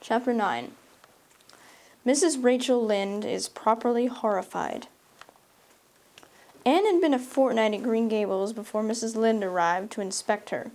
Chapter 9. Mrs. Rachel Lynde is properly horrified. Anne had been a fortnight at Green Gables before Mrs. Lynde arrived to inspect her.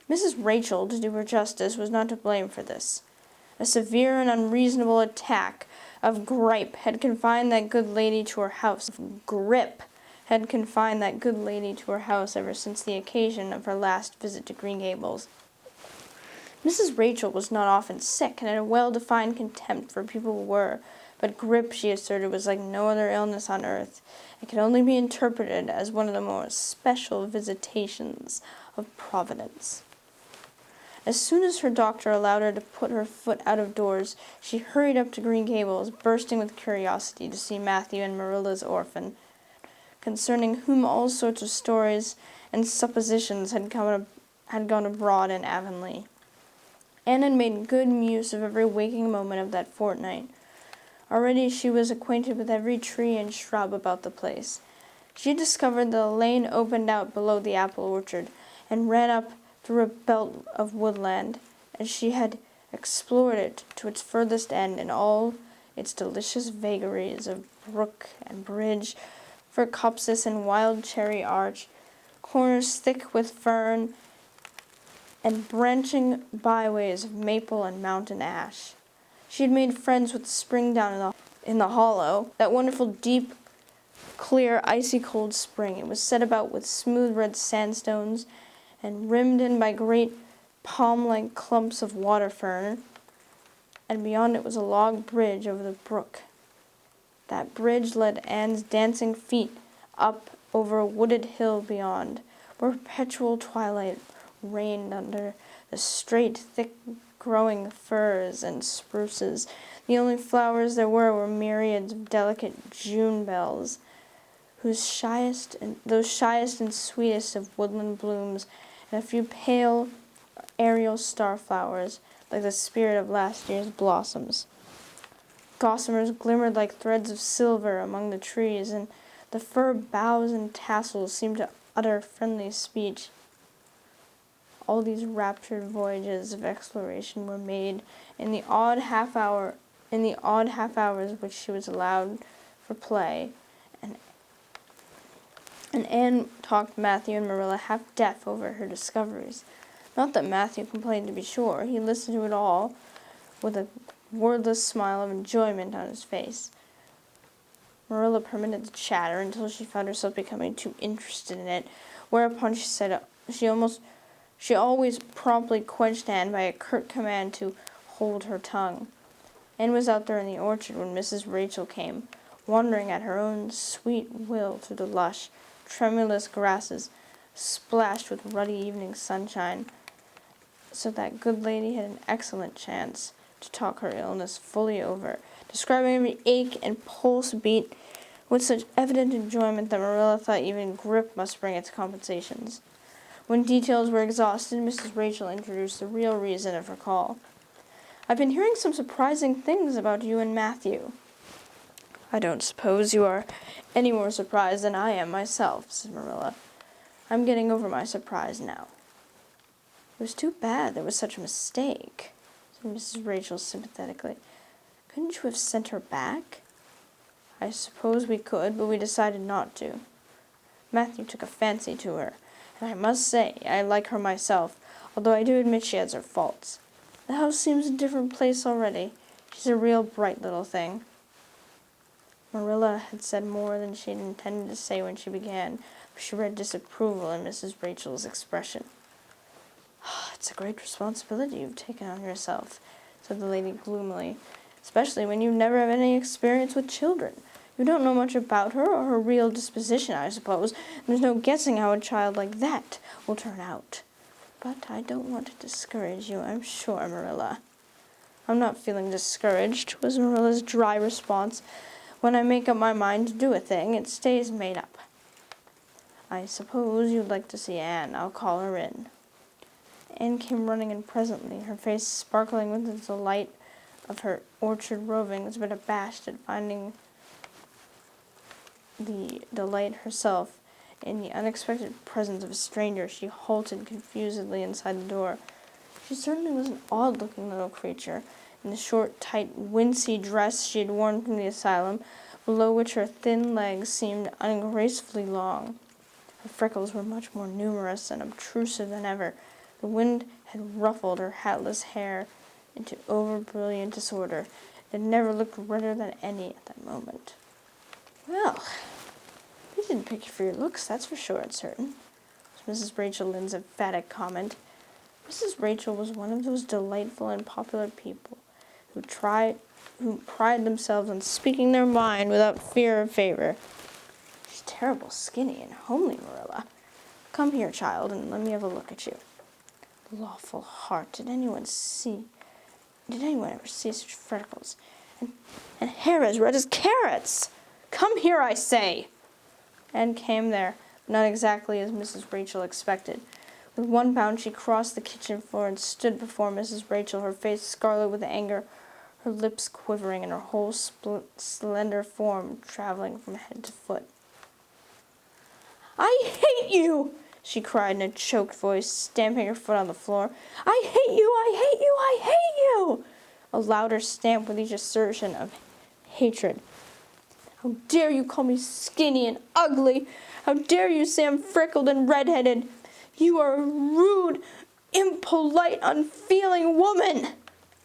Mrs. Rachel, to do her justice, was not to blame for this. A severe and unreasonable attack of gripe had confined that good lady to her house. Grip had confined that good lady to her house ever since the occasion of her last visit to Green Gables. Mrs. Rachel was not often sick, and had a well-defined contempt for people who were, but grippe, she asserted, was like no other illness on earth. It could only be interpreted as one of the more special visitations of Providence. As soon as her doctor allowed her to put her foot out of doors, she hurried up to Green Gables, bursting with curiosity to see Matthew and Marilla's orphan, concerning whom all sorts of stories and suppositions had gone abroad in Avonlea. Anne had made good use of every waking moment of that fortnight. Already she was acquainted with every tree and shrub about the place. She had discovered that a lane opened out below the apple orchard, and ran up through a belt of woodland, and she had explored it to its furthest end in all its delicious vagaries of brook and bridge, for copses and wild cherry arch, corners thick with fern, and branching byways of maple and mountain ash. She had made friends with the spring down in the hollow, that wonderful deep, clear, icy cold spring. It was set about with smooth red sandstones, and rimmed in by great palm-like clumps of water fern, and beyond it was a log bridge over the brook. That bridge led Anne's dancing feet up over a wooded hill beyond, where perpetual twilight reigned under the straight, thick-growing firs and spruces. The only flowers there were myriads of delicate June bells, those shyest and sweetest of woodland blooms, and a few pale aerial starflowers, like the spirit of last year's blossoms. Gossamers glimmered like threads of silver among the trees, and the fir boughs and tassels seemed to utter friendly speech. All these raptured voyages of exploration were made in the odd half hours which she was allowed for play, and Anne talked Matthew and Marilla half deaf over her discoveries. Not that Matthew complained, to be sure. He listened to it all with a wordless smile of enjoyment on his face. Marilla permitted the chatter until she found herself becoming too interested in it, whereupon she said she always promptly quenched Anne by a curt command to hold her tongue. Anne was out there in the orchard when Mrs. Rachel came, wandering at her own sweet will through the lush, tremulous grasses, splashed with ruddy evening sunshine, so that good lady had an excellent chance to talk her illness fully over, describing every ache and pulse beat with such evident enjoyment that Marilla thought even grippe must bring its compensations. When details were exhausted, Mrs. Rachel introduced the real reason of her call. "I've been hearing some surprising things about you and Matthew." "I don't suppose you are any more surprised than I am myself," said Marilla. "I'm getting over my surprise now." "It was too bad there was such a mistake," said Mrs. Rachel sympathetically. "Couldn't you have sent her back?" "I suppose we could, but we decided not to. Matthew took a fancy to her, and I must say I like her myself, although I do admit she has her faults. The house seems a different place already. She's a real bright little thing." Marilla had said more than she had intended to say when she began, for she read disapproval in Mrs. Rachel's expression. "It's a great responsibility you've taken on yourself," said the lady gloomily, "especially when you've never had any experience with children. You don't know much about her or her real disposition, I suppose, and there's no guessing how a child like that will turn out. But I don't want to discourage you, I'm sure, Marilla." "I'm not feeling discouraged," was Marilla's dry response. "When I make up my mind to do a thing, it stays made up. I suppose you'd like to see Anne. I'll call her in." Anne came running in presently, her face sparkling with the delight of her orchard rovings, but abashed at finding the delight herself in the unexpected presence of a stranger. She halted confusedly inside the door. She certainly was an odd-looking little creature, in the short, tight, wincey dress she had worn from the asylum, below which her thin legs seemed ungracefully long. Her freckles were much more numerous and obtrusive than ever. The wind had ruffled her hatless hair into over-brilliant disorder. It had never looked redder than any at that moment. "Well, you didn't pick you for your looks, that's for sure and certain," was Mrs. Rachel Lynde's emphatic comment. Mrs. Rachel was one of those delightful and popular people who pride themselves on speaking their mind without fear of favor. "She's terrible skinny and homely, Marilla. Come here, child, and let me have a look at you. Lawful heart, did anyone ever see such freckles? And hair as red as carrots! Come here, I say!" Anne came there, but not exactly as Mrs. Rachel expected. With one bound she crossed the kitchen floor and stood before Mrs. Rachel, her face scarlet with anger, her lips quivering, and her whole slender form traveling from head to foot. "I hate you!" she cried in a choked voice, stamping her foot on the floor. "I hate you! I hate you! I hate you!" A louder stamp with each assertion of hatred. "How dare you call me skinny and ugly? How dare you say I'm freckled and red-headed? You are a rude, impolite, unfeeling woman!"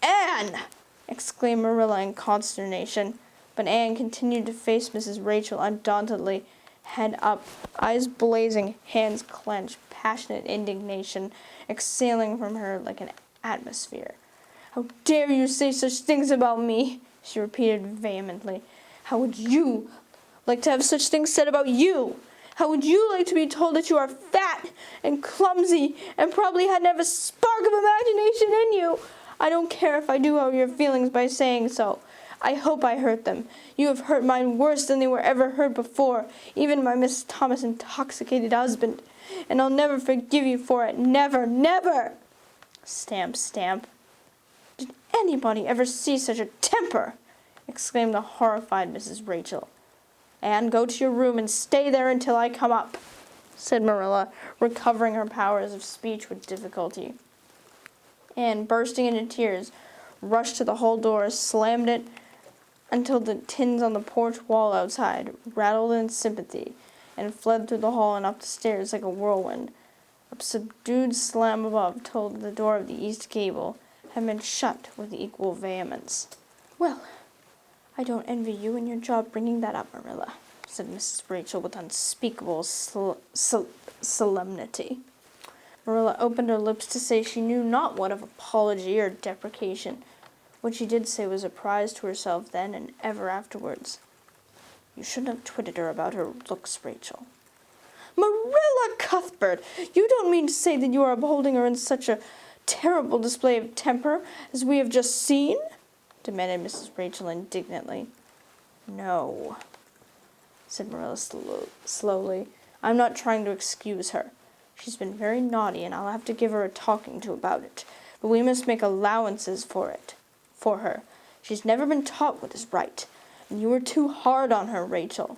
"Anne!" exclaimed Marilla in consternation. But Anne continued to face Mrs. Rachel undauntedly, head up, eyes blazing, hands clenched, passionate indignation exhaling from her like an atmosphere. "How dare you say such things about me?" she repeated vehemently. "How would you like to have such things said about you? How would you like to be told that you are fat and clumsy and probably hadn't have a spark of imagination in you? I don't care if I do hurt your feelings by saying so. I hope I hurt them. You have hurt mine worse than they were ever hurt before, even my Miss Thomas' intoxicated husband. And I'll never forgive you for it. Never, never!" Stamp, stamp. "Did anybody ever see such a temper?" exclaimed the horrified Mrs. Rachel. "Anne, go to your room and stay there until I come up," said Marilla, recovering her powers of speech with difficulty. Anne, bursting into tears, rushed to the hall door, slammed it until the tins on the porch wall outside rattled in sympathy, and fled through the hall and up the stairs like a whirlwind. A subdued slam above told the door of the east gable had been shut with equal vehemence. "Well, I don't envy you and your job bringing that up, Marilla," said Mrs. Rachel with unspeakable solemnity. Marilla opened her lips to say she knew not what of apology or deprecation. What she did say was a prize to herself then and ever afterwards. "You shouldn't have twitted her about her looks, Rachel." "Marilla Cuthbert, you don't mean to say that you are upholding her in such a terrible display of temper as we have just seen?" demanded Mrs. Rachel indignantly. "No," said Marilla slowly. "I'm not trying to excuse her. She's been very naughty, and I'll have to give her a talking to about it. But we must make allowances for her. She's never been taught what is right, and you were too hard on her, Rachel."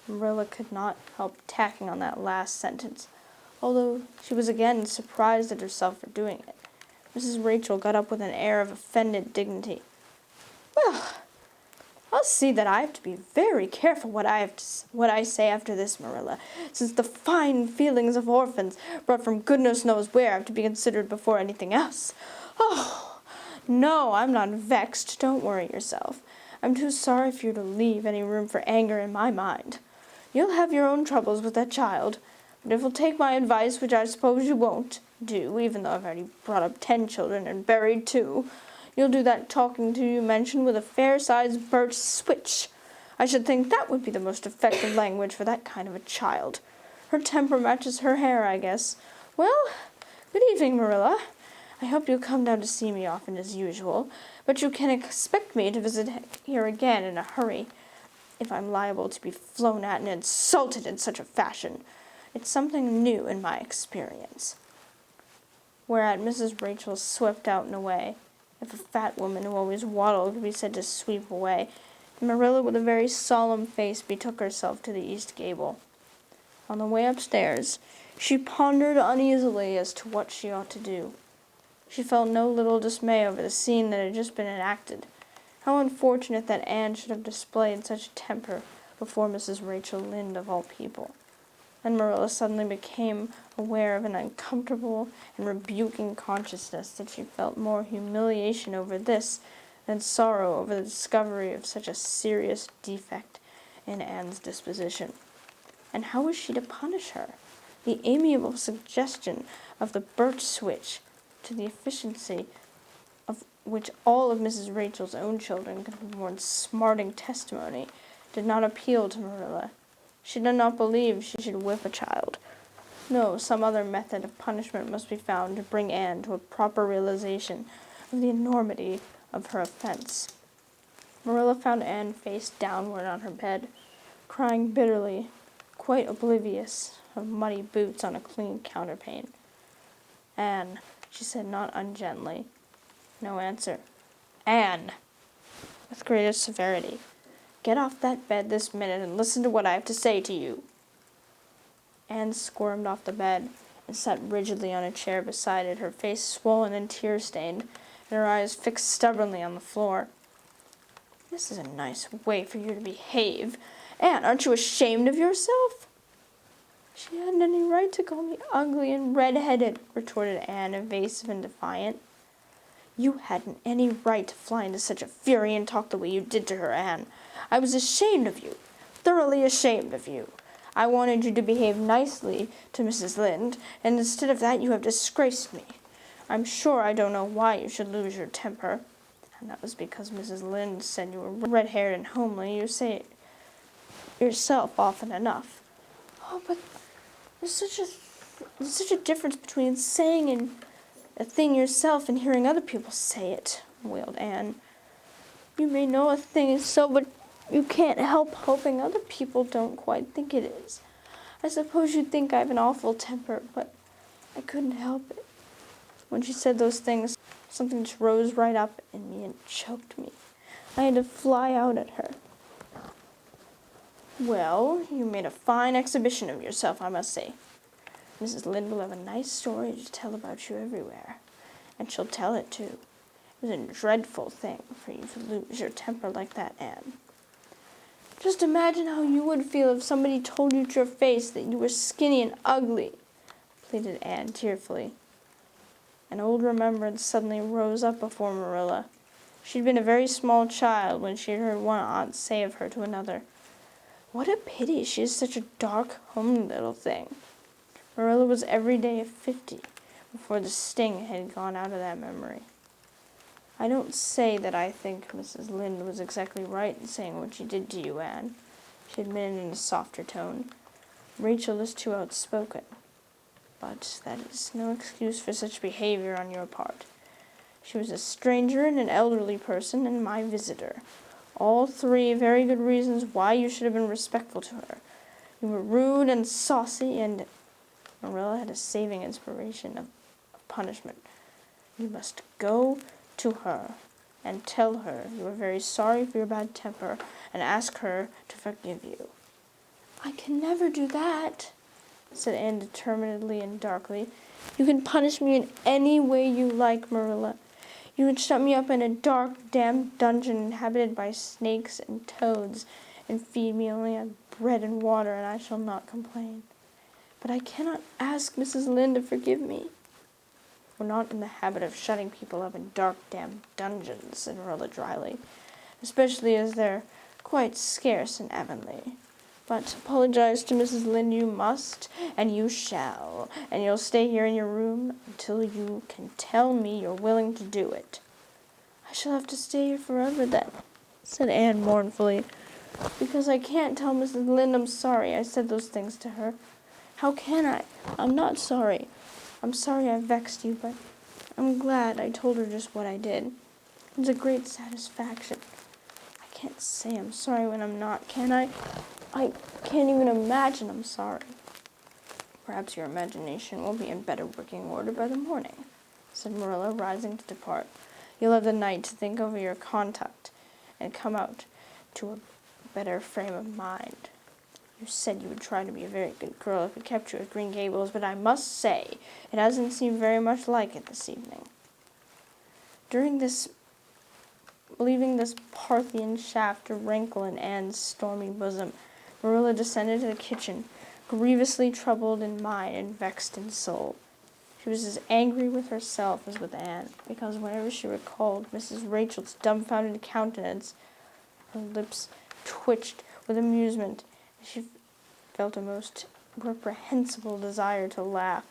Marilla could not help tacking on that last sentence, although she was again surprised at herself for doing it. Mrs. Rachel got up with an air of offended dignity. "Well, I'll see that I have to be very careful what I say after this, Marilla, since the fine feelings of orphans, brought from goodness knows where, have to be considered before anything else. Oh, no, I'm not vexed. Don't worry yourself. I'm too sorry for you to leave any room for anger in my mind. You'll have your own troubles with that child, but if you'll take my advice, which I suppose you won't do, even though I've already brought up 10 children and buried 2, you'll do that talking to you mentioned with a fair-sized birch switch. I should think that would be the most effective language for that kind of a child. Her temper matches her hair, I guess. Well, good evening, Marilla. I hope you'll come down to see me often as usual, but you can expect me to visit here again in a hurry, if I'm liable to be flown at and insulted in such a fashion. It's something new in my experience." Whereat Mrs. Rachel swept out and away, if a fat woman who always waddled could be said to sweep away, and Marilla with a very solemn face betook herself to the east gable. On the way upstairs, she pondered uneasily as to what she ought to do. She felt no little dismay over the scene that had just been enacted. How unfortunate that Anne should have displayed such a temper before Mrs. Rachel Lynde of all people. And Marilla suddenly became aware of an uncomfortable and rebuking consciousness that she felt more humiliation over this than sorrow over the discovery of such a serious defect in Anne's disposition. And how was she to punish her? The amiable suggestion of the birch switch, to the efficiency of which all of Mrs. Rachel's own children could have borne smarting testimony, did not appeal to Marilla. She did not believe she should whip a child. No, some other method of punishment must be found to bring Anne to a proper realization of the enormity of her offense. Marilla found Anne face downward on her bed, crying bitterly, quite oblivious of muddy boots on a clean counterpane. "Anne," she said not ungently. No answer. "Anne," with greater severity, "get off that bed this minute and listen to what I have to say to you." Anne squirmed off the bed and sat rigidly on a chair beside it, her face swollen and tear-stained, and her eyes fixed stubbornly on the floor. "This is a nice way for you to behave. Anne, aren't you ashamed of yourself?" "She hadn't any right to call me ugly and red-headed," retorted Anne, evasive and defiant. "You hadn't any right to fly into such a fury and talk the way you did to her, Anne. I was ashamed of you, thoroughly ashamed of you. I wanted you to behave nicely to Mrs. Lynde, and instead of that you have disgraced me. I'm sure I don't know why you should lose your temper. And that was because Mrs. Lynde said you were red-haired and homely. You say it yourself often enough." "Oh, but there's such a difference between saying a thing yourself and hearing other people say it," wailed Anne. "You may know a thing is so, but you can't help hoping other people don't quite think it is. I suppose you'd think I have an awful temper, but I couldn't help it." When she said those things, something just rose right up in me and choked me. I had to fly out at her. "Well, you made a fine exhibition of yourself, I must say. Mrs. Lynde will have a nice story to tell about you everywhere, and she'll tell it, too. It was a dreadful thing for you to lose your temper like that, Anne. Just imagine how you would feel if somebody told you to your face that you were skinny and ugly," pleaded Anne tearfully. An old remembrance suddenly rose up before Marilla. She'd been a very small child when she had heard one aunt say of her to another, "What a pity she is such a dark, homely little thing." Marilla was every day of 50 before the sting had gone out of that memory. "I don't say that I think Mrs. Lynde was exactly right in saying what she did to you, Anne," she admitted in a softer tone. "Rachel is too outspoken. But that is no excuse for such behavior on your part. She was a stranger and an elderly person and my visitor. All three very good reasons why you should have been respectful to her. You were rude and saucy and—" Marilla had a saving inspiration of punishment. "You must go to her and tell her you are very sorry for your bad temper and ask her to forgive you." "I can never do that," said Anne determinedly and darkly. "You can punish me in any way you like, Marilla. You can shut me up in a dark, damp dungeon inhabited by snakes and toads and feed me only on bread and water, and I shall not complain. But I cannot ask Mrs. Lynde to forgive me." "We're not in the habit of shutting people up in dark, damp dungeons," said Marilla dryly, "especially as they're quite scarce in Avonlea. But apologize to Mrs. Lynde you must, and you shall, and you'll stay here in your room until you can tell me you're willing to do it." "I shall have to stay here forever then," said Anne mournfully, "because I can't tell Mrs. Lynde I'm sorry I said those things to her. How can I? I'm not sorry. I'm sorry I vexed you, but I'm glad I told her just what I did. It's a great satisfaction. I can't say I'm sorry when I'm not, can I? I can't even imagine I'm sorry." "Perhaps your imagination will be in better working order by the morning," said Marilla, rising to depart. "You'll have the night to think over your conduct and come out to a better frame of mind. You said you would try to be a very good girl if it kept you at Green Gables, but I must say it hasn't seemed very much like it this evening." Leaving this Parthian shaft to rankle in Anne's stormy bosom, Marilla descended to the kitchen, grievously troubled in mind and vexed in soul. She was as angry with herself as with Anne, because whenever she recalled Mrs. Rachel's dumbfounded countenance, her lips twitched with amusement, and she felt a most reprehensible desire to laugh.